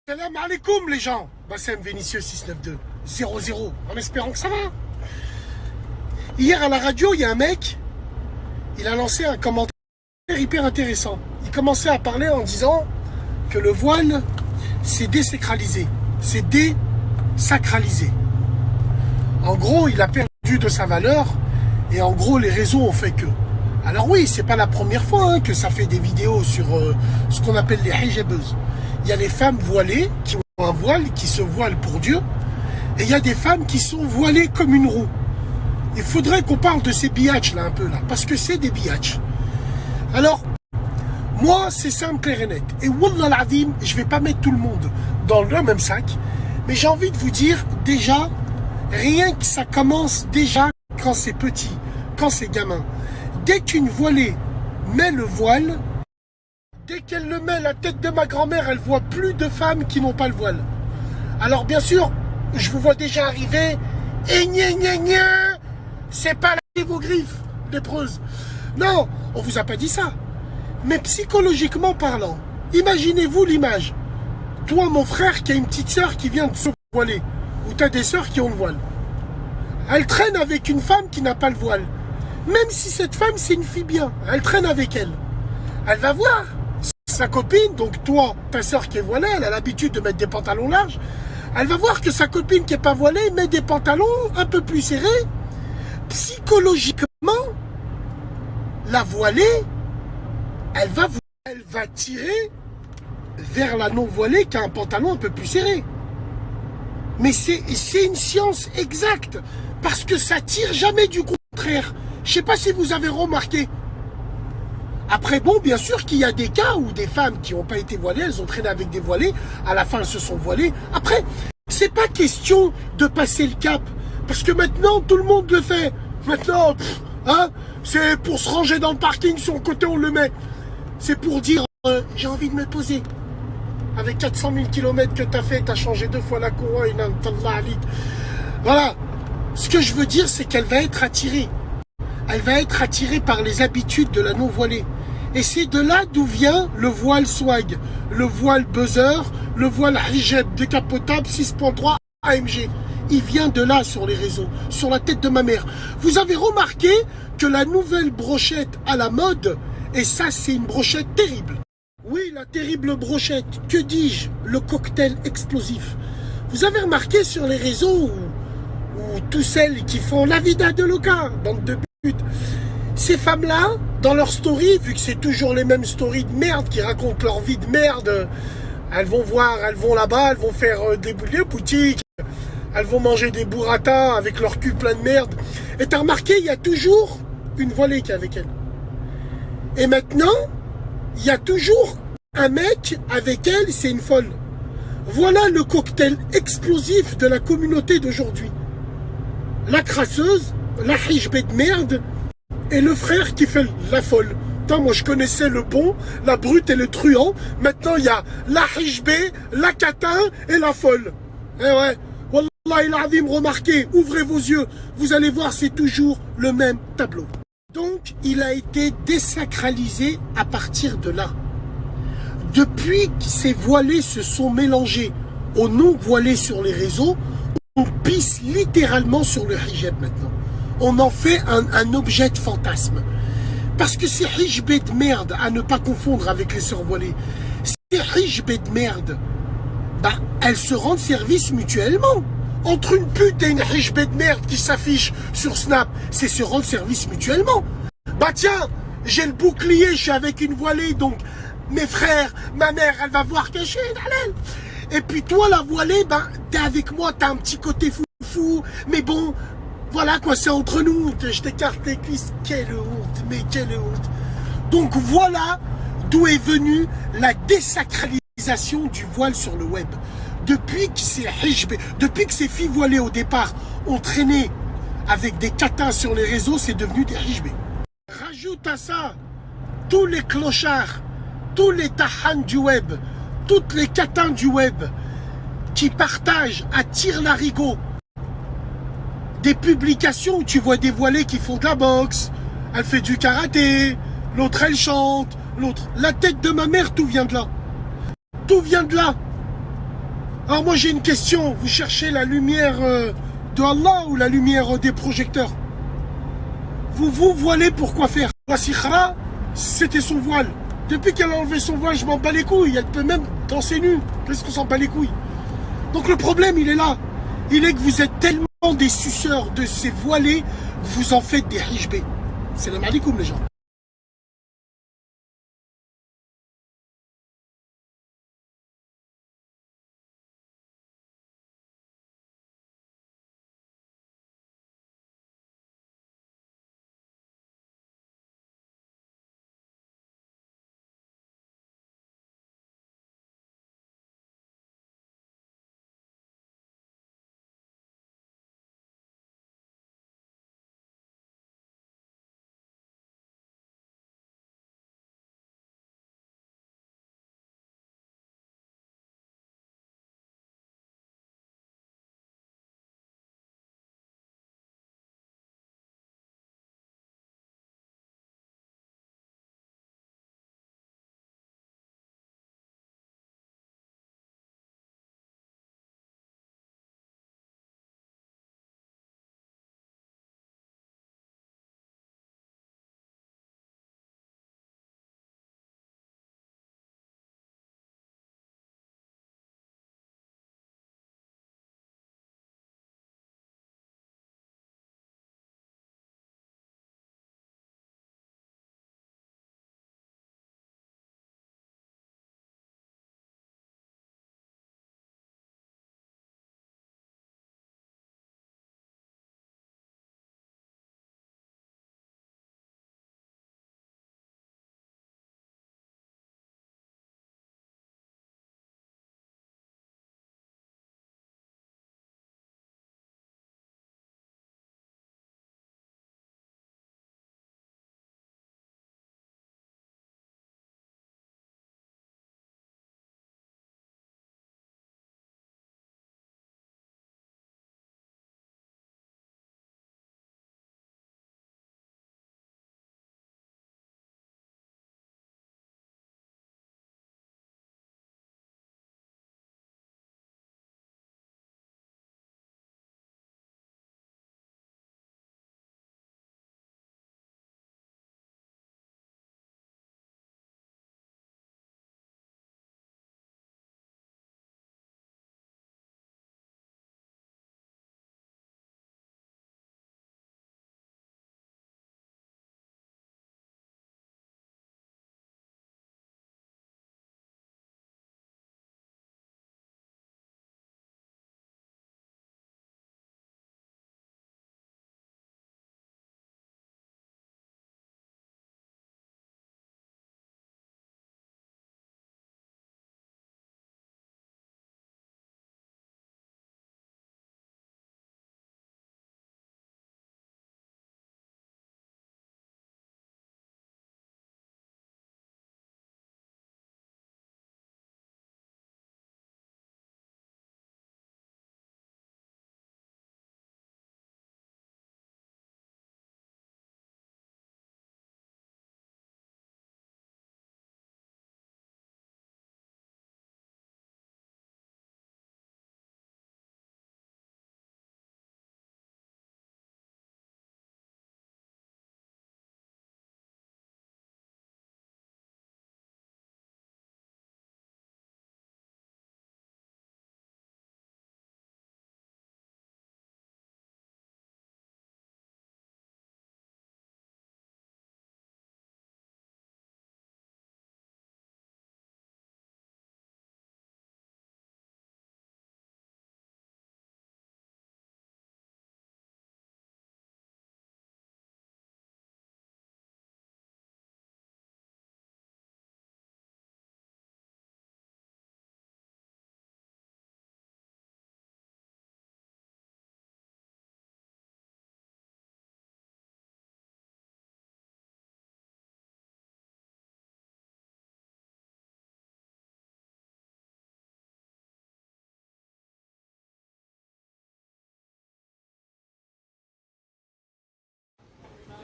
Salam alaikum les gens. Bassem Vénitieux 692 00 en espérant que ça va. Hier à la radio, il y a un mec, il a lancé un commentaire hyper intéressant. Il commençait à parler en disant que le voile, c'est désacralisé. C'est désacralisé. En gros, il a perdu de sa valeur et en gros, les réseaux ont fait que. Alors oui, c'est pas la première fois que ça fait des vidéos sur ce qu'on appelle les hijabeuses. Il y a les femmes voilées qui ont un voile, qui se voilent pour Dieu. Et il y a des femmes qui sont voilées comme une roue. Il faudrait qu'on parle de ces biatchs là un peu là, parce que c'est des biatchs. Alors, moi c'est simple, clair et net. Et wallah l'azim, je vais pas mettre tout le monde dans le même sac, mais j'ai envie de vous dire déjà, rien que ça commence déjà quand c'est petit, quand c'est gamin. Dès qu'une voilée met le voile, dès qu'elle le met, la tête de ma grand-mère, elle voit plus de femmes qui n'ont pas le voile. Alors bien sûr, je vous vois déjà arriver, et gna gna gna, c'est pas là vos griffes, lépreuses. Non, on vous a pas dit ça. Mais psychologiquement parlant, imaginez-vous l'image. Toi, mon frère, qui a une petite sœur qui vient de se voiler, ou tu as des sœurs qui ont le voile. Elle traîne avec une femme qui n'a pas le voile. Même si cette femme, c'est une fille bien, elle traîne avec elle. Elle va voir sa copine, donc toi, ta sœur qui est voilée, elle a l'habitude de mettre des pantalons larges. Elle va voir que sa copine qui n'est pas voilée met des pantalons un peu plus serrés. Psychologiquement, la voilée, elle va tirer vers la non-voilée qui a un pantalon un peu plus serré. Mais c'est une science exacte, parce que ça tire jamais du contraire. Je ne sais pas si vous avez remarqué. Après, bon, bien sûr qu'il y a des cas où des femmes qui n'ont pas été voilées, elles ont traîné avec des voilés, à la fin elles se sont voilées. Après, c'est pas question de passer le cap, parce que maintenant tout le monde le fait. Maintenant, c'est pour se ranger dans le parking, sur le côté on le met. C'est pour dire, j'ai envie de me poser. Avec 400 000 km que tu as fait, tu as changé 2 fois la couronne, voilà. Ce que je veux dire, c'est qu'elle va être attirée. Elle va être attirée par les habitudes de la non-voilée. Et c'est de là d'où vient le voile swag, le voile buzzer, le voile hijab décapotable 6.3 AMG. Il vient de là sur les réseaux, sur la tête de ma mère. Vous avez remarqué que la nouvelle brochette à la mode, et ça c'est une brochette terrible. Oui, la terrible brochette, que dis-je, le cocktail explosif. Vous avez remarqué sur les réseaux où tous celles qui font la vida de loca, bande de putes, ces femmes-là, dans leur story, vu que c'est toujours les mêmes stories de merde qui racontent leur vie de merde, elles vont là-bas, elles vont faire des boutiques, elles vont manger des burrata avec leur cul plein de merde. Et t'as remarqué, il y a toujours une voilée qui est avec elle. Et maintenant, il y a toujours un mec avec elle, c'est une folle. Voilà le cocktail explosif de la communauté d'aujourd'hui. La crasseuse, la hijbée de merde, et le frère qui fait la folle. Putain, moi je connaissais le bon, la brute et le truand. Maintenant il y a la hijbée, la catin et la folle. Eh ouais, wallah il azim, remarquez, ouvrez vos yeux, vous allez voir, c'est toujours le même tableau. Donc il a été désacralisé à partir de là. Depuis que ces voilés se sont mélangés aux non-voilés sur les réseaux, on pisse littéralement sur le hijab maintenant. On en fait un objet de fantasme. Parce que ces hijbés de merde, à ne pas confondre avec les sœurs voilées, ces hijbés de merde, elles se rendent service mutuellement. Entre une pute et une hijbée de merde qui s'affiche sur Snap, c'est se rendre service mutuellement. Bah tiens, j'ai le bouclier, je suis avec une voilée, donc mes frères, ma mère, elle va voir que je suis une halal. Et puis toi, la voilée, t'es avec moi, t'as un petit côté fou, mais bon, voilà quoi, c'est entre nous, je t'écarte les cuisses. Quelle honte, mais quelle honte. Donc voilà d'où est venue la désacralisation du voile sur le web. Depuis que ces filles voilées au départ ont traîné avec des catins sur les réseaux, c'est devenu des hijbés. Rajoute à ça tous les clochards, tous les tahans du web, toutes les catins du web qui partagent à tire-larigot des publications où tu vois des voilées qui font de la boxe, elle fait du karaté, l'autre elle chante, l'autre... La tête de ma mère, tout vient de là. Tout vient de là. Alors moi j'ai une question, vous cherchez la lumière de Allah ou la lumière des projecteurs? Vous vous voilez pour quoi faire? La Sikhra, c'était son voile. Depuis qu'elle a enlevé son voile, je m'en bats les couilles. Elle peut même danser nue. Qu'est-ce qu'on s'en bat les couilles? Donc le problème, il est là. Il est que vous êtes tellement des suceurs de ces voilés que vous en faites des hijbés. Salam alaikum les gens.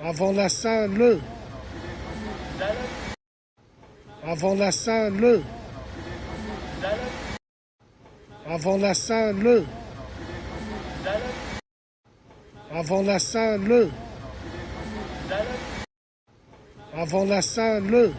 Avant la Saint, le. Avant la Saint, le. Avant la Saint-Le. Avant la Saint-Le. Avant la Saint-Le.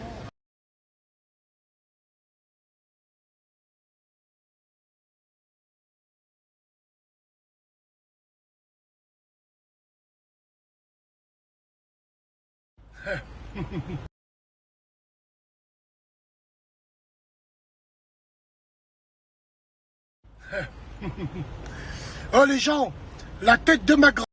Oh les gens, la tête de ma grand